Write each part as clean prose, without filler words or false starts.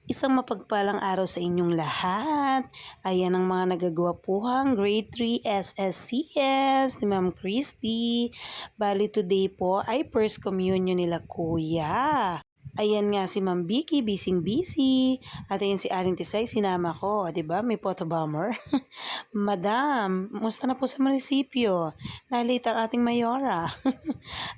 Isang mapagpalang araw sa inyong lahat. Ayan ang mga nagagwapuhang Grade 3 SSCS ni Ma'am Christy. Bali today po ay first communion nila kuya. Ayan nga si Ma'am Vicky, busy-busy. At ayan si Aling Tisay, sinama ko. O, diba? May photo bomber. Madam, musta na po sa munisipyo? Nalita ang ating mayora.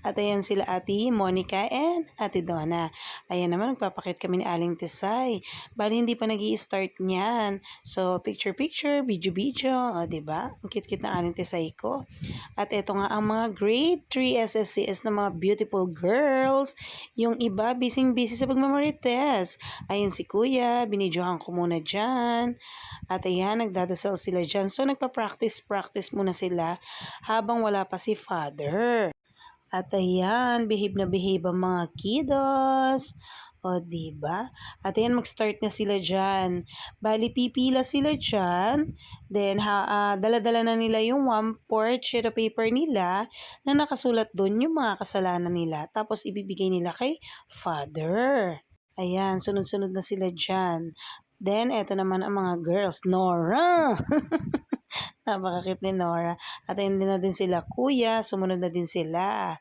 At ayan sila Ate Monica and Ate Donna. Ayan naman, nagpapakit kami ni Aling Tisay. Bali, hindi pa nag-i-start niyan. So, picture-picture, video-video. O, diba? Ang cute-cute na Aling Tisay ko. At ito nga ang mga grade 3 SSCS na mga beautiful girls. Yung iba, busy sa pagmamarites. Ayan si Kuya, binidyohan ko muna dyan. At ayan, nagdadasal sila dyan. So, nagpa-practice muna sila habang wala pa si Father. At ayan, behave na behave ang mga kiddos. O, diba? At ayan, mag-start na sila dyan. Bali, pipila sila dyan. Then, dala-dala na nila yung 1/4 sheet of paper nila na nakasulat doon yung mga kasalanan nila. Tapos, ibibigay nila kay Father. Ayan, sunod-sunod na sila dyan. Then, eto naman ang mga girls. Nora! Napakakit ni Nora. At hindi na din sila kuya, sumunod na din sila.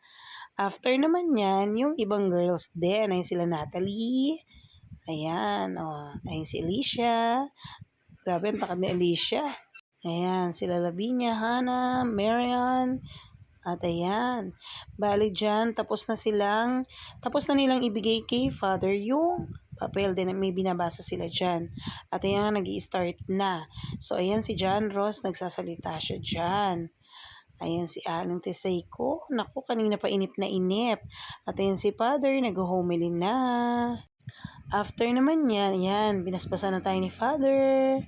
After naman yan, yung ibang girls din. Ayun sila Natalie. Ayan, ayun si Alicia. Grabe, ang takad ni Alicia. Ayan, sila Lavinia, Hannah, Marian. At ayan, bali dyan, tapos na nilang ibigay kay Father yung papel din, may binabasa sila dyan. At ayan, nag-i-start na. So, ayan si John Ross, nagsasalita siya dyan. Ayan si Aling Tisay ko. Naku, kanina pa inip na inip. At ayan si Father, nag-homily na. After naman yan, ayan, binasbasan na tayo ni Father.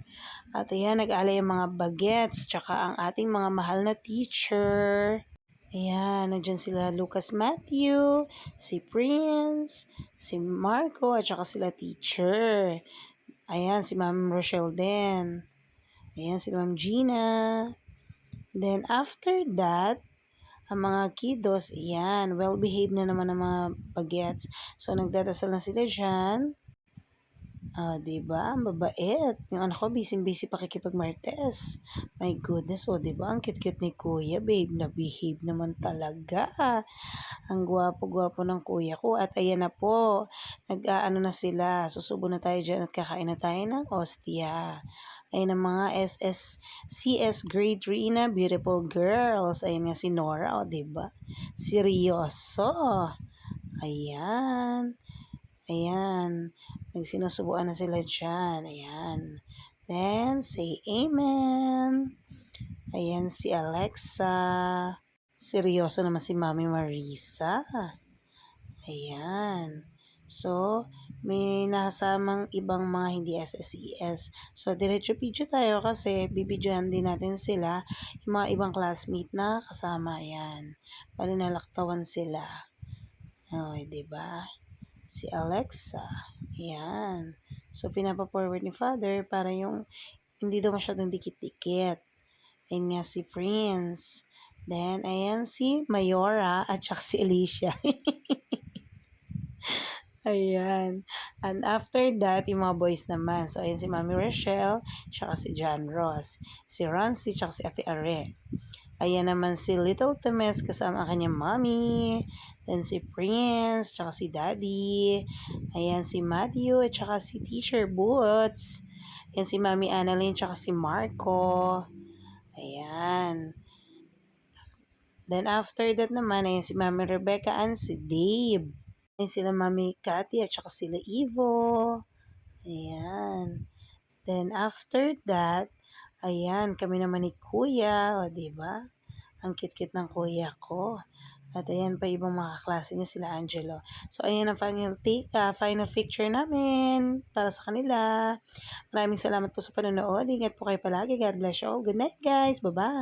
At ayan, nag-alay ang mga bagets, tsaka ang ating mga mahal na teacher. Ayan, nandiyan sila Lucas Matthew, si Prince, si Marco, at saka sila teacher. Ayan, si Ma'am Rochelle din. Ayan, si Ma'am Gina. Then, after that, ang mga kiddos, ayan, well-behaved na naman ang mga bagets. So, nagdadasal na sila dyan. Diba? Ang babait. Yung anak ko, busy-busy pakikipagmartes. My goodness, diba? Ang cute-cute ni kuya, babe, na behave naman talaga. Ang gwapo-gwapo ng kuya ko. At ayan na po, nag-aano na sila. Susubo na tayo dyan at kakain na tayo ng ostia. Ayan ang mga SSCS grade 3 na beautiful girls. Ayan nga si Nora, diba? Seryoso. Ayan. Ayan. Nagsinusubuan na sila dyan. Ayan. Then, say amen. Ayan si Alexa. Seryoso naman si Mami Marisa. Ayan. So, may nasamang ibang mga hindi SSCS. So, diretso video tayo kasi bibidyohan din natin sila, yung mga ibang classmate na kasama. Ayan. Bali nalaktawan sila. Diba? Si Alexa. Ayan. So, pinapa-forward ni Father para yung hindi daw masyadong dikit-dikit. Ayan nga si Prince. Then, ayan si Mayora at saka si Alicia. Ayan. And after that, yung mga boys naman. So, ayan si Mami Rochelle, tsaka si John Ross. Si Roncy, tsaka si Ate Are. Ayan naman si Little Temes kasama ang kanyang mommy. Then si Prince, tsaka si Daddy. Ayan si Matthew, at tsaka si Teacher Boots. Ayan si Mami Annalyn, tsaka si Marco. Ayan. Then after that naman, ayan si Mami Rebecca and si Dave. Ayan sila Mami Cathy at saka sila Evo. Ayan. Then after that, ayan, kami naman ni Kuya. Diba? Ang cute-cute ng kuya ko. At ayan pa ibang mga klase niya, sila Angelo. So, ayan ang final picture namin para sa kanila. Maraming salamat po sa panonood. Ingat po kayo palagi. God bless you all. Good night, guys. Bye-bye.